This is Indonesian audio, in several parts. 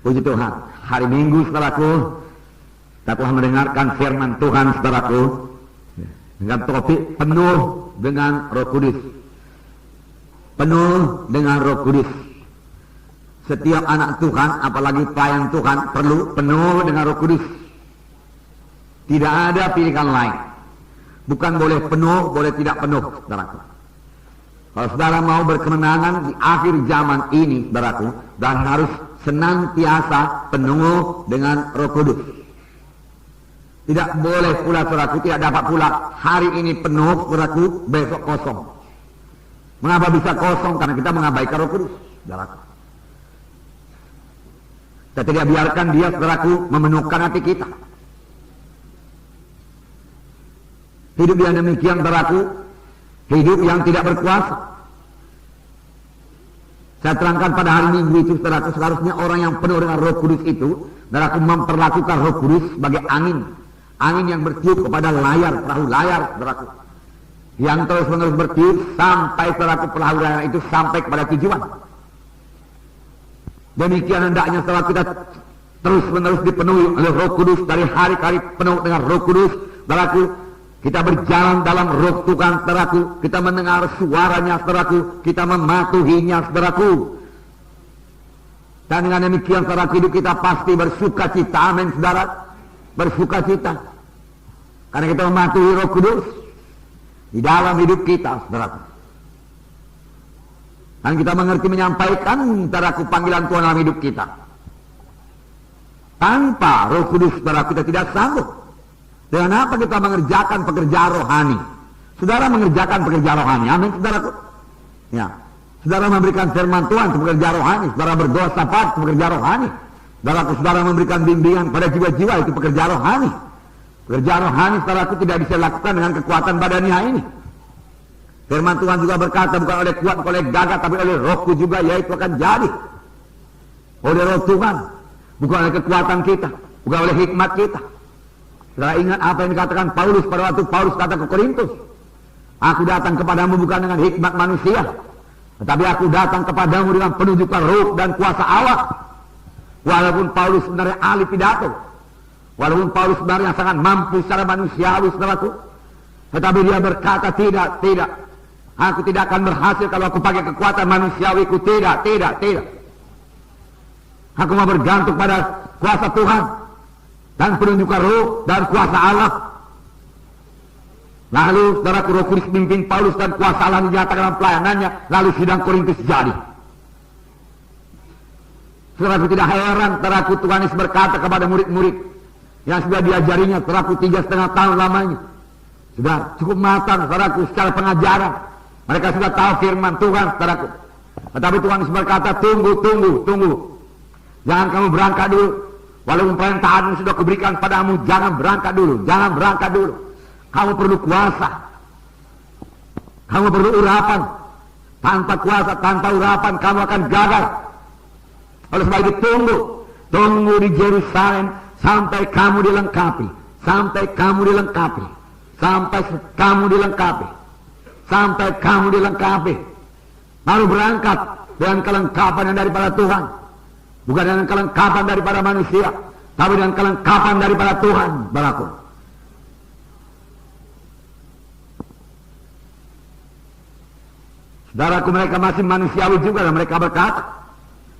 Puji Tuhan, hari Minggu saudaraku, kita telah mendengarkan firman Tuhan saudaraku, dengan topik penuh dengan Roh Kudus. Penuh dengan Roh Kudus. Setiap anak Tuhan, apalagi pelayan Tuhan, perlu penuh dengan Roh Kudus. Tidak ada pilihan lain. Bukan boleh penuh, boleh tidak penuh, saudaraku. Kalau saudara mau berkemenangan di akhir zaman ini, saudaraku, dan harus senantiasa penuh dengan Roh Kudus. Tidak boleh pula, saudaraku, tidak dapat pula hari ini penuh, saudaraku, besok kosong. Mengapa bisa kosong? Karena kita mengabaikan Roh Kudus, saudaraku. Kita tidak biarkan dia, saudaraku, memenuhkan hati kita. Hidup yang demikian, saudaraku, hidup yang tidak berkuasa. Saya terangkan pada hari Minggu itu, saudaraku, seharusnya orang yang penuh dengan Roh Kudus itu, saudaraku, memperlakukan Roh Kudus sebagai angin. Angin yang bertiup kepada layar, perahu layar, saudaraku. Yang terus-menerus bertiup sampai, saudaraku, perahu layar itu sampai kepada tujuan. Demikian hendaknya, saudaraku, kita terus-menerus dipenuhi oleh Roh Kudus, dari hari ke hari penuh dengan Roh Kudus, saudaraku. Kita berjalan dalam Roh Tuhan, saudaraku. Kita mendengar suaranya, saudaraku. Kita mematuhinya, saudaraku. Dan dengan demikian, saudaraku, hidup kita pasti bersuka cita. Amin, saudara. Bersuka cita. Karena kita mematuhi Roh Kudus di dalam hidup kita, saudaraku. Dan kita mengerti menyampaikan, saudaraku, panggilan Tuhan dalam hidup kita. Tanpa Roh Kudus, saudaraku, kita tidak sanggup. Dengan apa kita mengerjakan pekerjaan rohani? Saudara mengerjakan pekerjaan rohani. Amin, saudaraku. Ya. Saudara memberikan firman Tuhan itu pekerjaan rohani. Saudara berdoa syafaat itu pekerjaan rohani. Saudara memberikan bimbingan pada jiwa-jiwa itu pekerjaan rohani. Pekerjaan rohani, saudaraku, tidak bisa dilakukan dengan kekuatan badania ini. Firman Tuhan juga berkata, bukan oleh kuat, bukan oleh gagah, tapi oleh Rohku juga, yaitu akan jadi. Oleh Roh Tuhan, bukan oleh kekuatan kita, bukan oleh hikmat kita. Saudara ingat apa yang dikatakan Paulus pada waktu Paulus kata ke Korintus, aku datang kepadamu bukan dengan hikmat manusia, tetapi aku datang kepadamu dengan penunjukan roh dan kuasa Allah. Walaupun Paulus sebenarnya ahli pidato, walaupun Paulus sebenarnya sangat mampu secara manusiawi, saudaraku, tetapi dia berkata, tidak, aku tidak akan berhasil kalau aku pakai kekuatan manusiawiku, tidak. Aku mau bergantung pada kuasa Tuhan dan penunjukan roh dan kuasa Allah. Lalu, saudaraku, Roh Kudus memimpin Paulus dan kuasa Allah dinyatakan dalam pelayanannya. Lalu sidang Korintus jadi. Saudaraku, tidak heran, saudaraku, Tuhan Yesus berkata kepada murid-murid yang sudah diajarinya, saudaraku, 3,5 tahun lamanya. Sudah cukup matang, saudaraku, secara pengajaran. Mereka sudah tahu firman Tuhan, saudaraku. Tetapi Tuhan Yesus berkata, tunggu. Jangan kamu berangkat dulu. Walaupun perintahmu sudah kuberikan padamu, jangan berangkat dulu. Kamu perlu kuasa. Kamu perlu urapan. Tanpa kuasa, tanpa urapan, kamu akan gagal. Oleh sebab itu tunggu di Yerusalem sampai kamu dilengkapi. Sampai kamu dilengkapi. Baru berangkat dengan kelengkapan yang daripada Tuhan. Bukan dengan kelengkapan daripada manusia, tapi dengan kelengkapan daripada Tuhan, saudaraku. Saudaraku, mereka masih manusiawi juga, dan mereka berkata,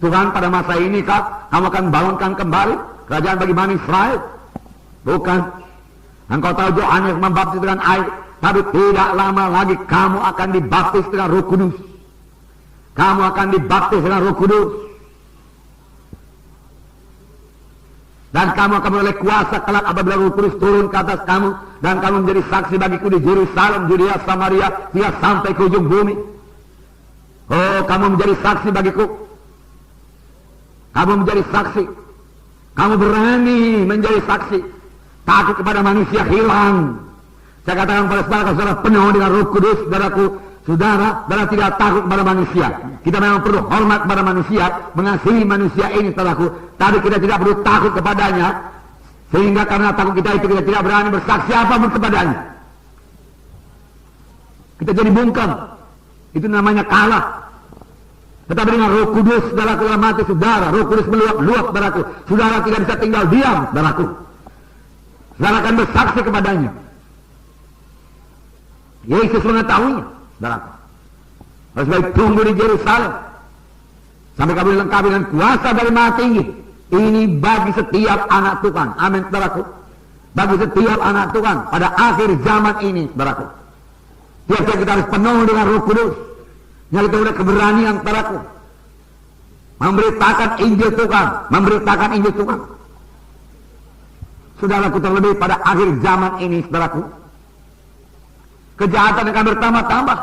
Tuhan, pada masa ini kamu akan bangunkan kembali kerajaan bagi Bani Israel. Bukan. Engkau tahu Yohanes membaptis dengan air, tapi tidak lama lagi kamu akan dibaptis dengan Roh Kudus. Dan kamu akan menoleh kuasa kelak apabila Roh Kudus turun ke atas kamu, dan kamu menjadi saksi bagiku di Yerusalem, Judea, Samaria, hingga sampai ke ujung bumi. Oh, kamu menjadi saksi bagiku. Kamu menjadi saksi. Kamu berani menjadi saksi. Takut kepada manusia hilang. Saya katakan pada saudara penuh dengan Roh Kudus, saudaraku, saudara tidak takut kepada manusia. Kita memang perlu hormat kepada manusia, mengasihi manusia ini, saudaraku. Tapi kita tidak perlu takut kepadanya, sehingga karena takut kita itu kita tidak berani bersaksi apapun kepadanya. Kita jadi bungkam. Itu namanya kalah. Tetapi dengan Roh Kudus, saudaraku, dalam hati saudara, Roh Kudus meluap-luap, saudaraku. Saudara tidak bisa tinggal diam, saudaraku. Saudara akan bersaksi kepadanya. Yesus mengetahuinya, saudaraku. Harus baik tunggu di Yerusalem sampai kamu dilengkapi dengan kuasa dari Maha Tinggi. Ini bagi setiap anak Tuhan. Amin, saudaraku. Bagi setiap anak Tuhan pada akhir zaman ini, saudaraku. Tiap-tiap kita harus penuh dengan Roh Kudus. Yang kita udah keberanian, saudaraku. Memberitakan Injil Tuhan. Memberitakan Injil Tuhan. Saudaraku, terlebih pada akhir zaman ini, saudaraku. Kejahatan akan bertambah-tambah.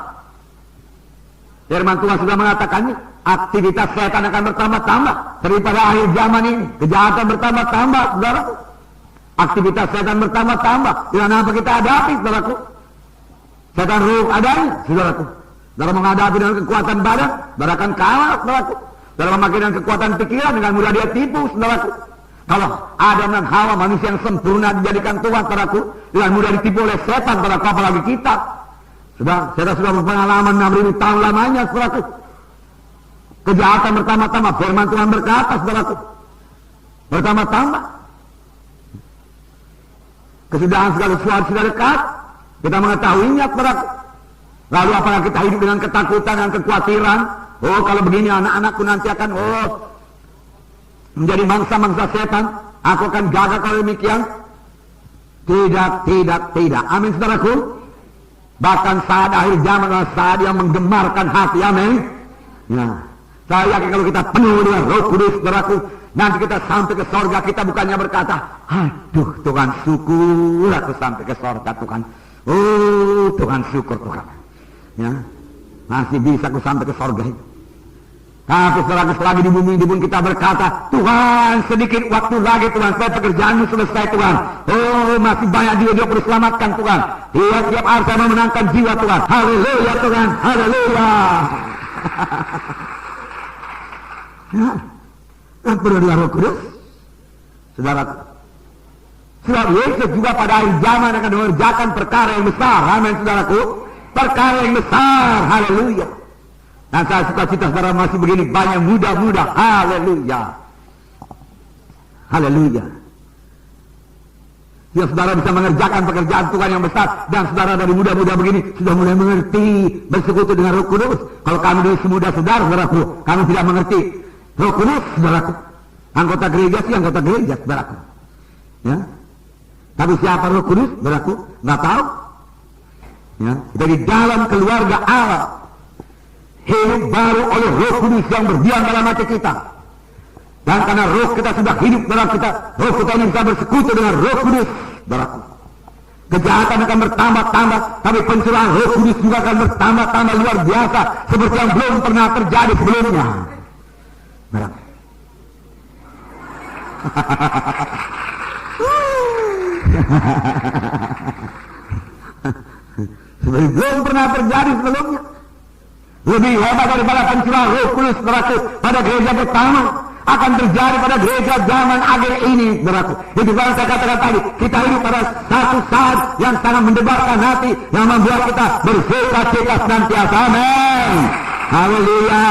Firman Tuhan sudah mengatakannya. Aktivitas setan akan bertambah-tambah. Terlebih pada akhir zaman ini. Kejahatan bertambah-tambah, saudaraku. Aktivitas setan bertambah-tambah. Dengan apa kita hadapi, saudaraku? Setan ruh adanya, saudaraku. Dalam menghadapi dengan kekuatan badan, saudara akan kalah, saudaraku. Dalam memakai dengan kekuatan pikiran, dengan mudah dia tipu, saudaraku. Kalau Adam dan Hawa, manusia yang sempurna dijadikan Tuhan, saudaraku, dengan mudah ditipu oleh setan, saudaraku, apalagi kita. Saya sudah berpengalaman 6.000 tahun lamanya, saudaraku. Kejahatan bertambah-tambah, firman Tuhan berkata, saudaraku. Bertambah-tambah. Kesudahan segala sesuatu sudah dekat. Kita mengetahuinya, saudaraku. Lalu apakah kita hidup dengan ketakutan dan kekhawatiran? Oh, kalau begini anak-anakku nanti akan menjadi mangsa-mangsa setan. Aku akan jaga kalau demikian. Tidak. Amin, saudaraku. Bahkan saat akhir zaman adalah saat yang menggemarkan hati. Amin. Nah, saya yakin kalau kita penuh dengan Roh Kudus, saudaraku, nanti kita sampai ke sorga, kita bukannya berkata, aduh Tuhan, syukur aku sampai ke sorga, Tuhan. Oh Tuhan, syukur Tuhan. Ya, masih bisa aku sampai ke sorga itu. Tapi selagi di bumi ini pun kita berkata, Tuhan, sedikit waktu lagi Tuhan, supaya pekerjaanmu selesai Tuhan. Oh, masih banyak jiwa perlu selamatkan Tuhan. Tiap-tiap hari saya memenangkan jiwa Tuhan. Haleluya Tuhan, haleluya. Ya, perlu dengan Roh Kudus, saudara. Sebab Yesus juga pada akhir zaman akan mengerjakan perkara yang besar. Amin, saudaraku. Perkara yang besar, haleluya. Dan saya suka cita saudara masih begini banyak muda-muda, haleluya. Haleluya. Ya, saudara bisa mengerjakan pekerjaan Tuhan yang besar. Dan saudara dari muda-muda begini sudah mulai mengerti bersekutu dengan Roh Kudus. Kalau kami dari semuda saudaraku, kami tidak mengerti Roh Kudus, saudaraku. Anggota gereja sih anggota gereja, saudaraku. Ya. Tapi siapa Roh Kudus, saudaraku? Nggak tahu. Ya. Kita di dalam keluarga Allah. Hidup baru oleh Roh Kudus yang berdiam dalam hati kita. Dan karena roh kita sudah hidup dalam kita, roh kita ini bisa bersekutu dengan Roh Kudus, saudaraku. Kejahatan akan bertambah-tambah, tapi pencurahan Roh Kudus juga akan bertambah-tambah luar biasa, seperti yang belum pernah terjadi sebelumnya. Seperti belum pernah terjadi sebelumnya. Lebih hebat daripada pencurahan Roh Kudus, saudaraku, pada gereja pertama akan terjadi pada gereja zaman akhir ini, saudaraku. Itu yang saya katakan tadi, kita hidup pada satu saat yang sangat mendebarkan hati, yang membuat kita bersuka cita senantiasa. Amin. Haleluya.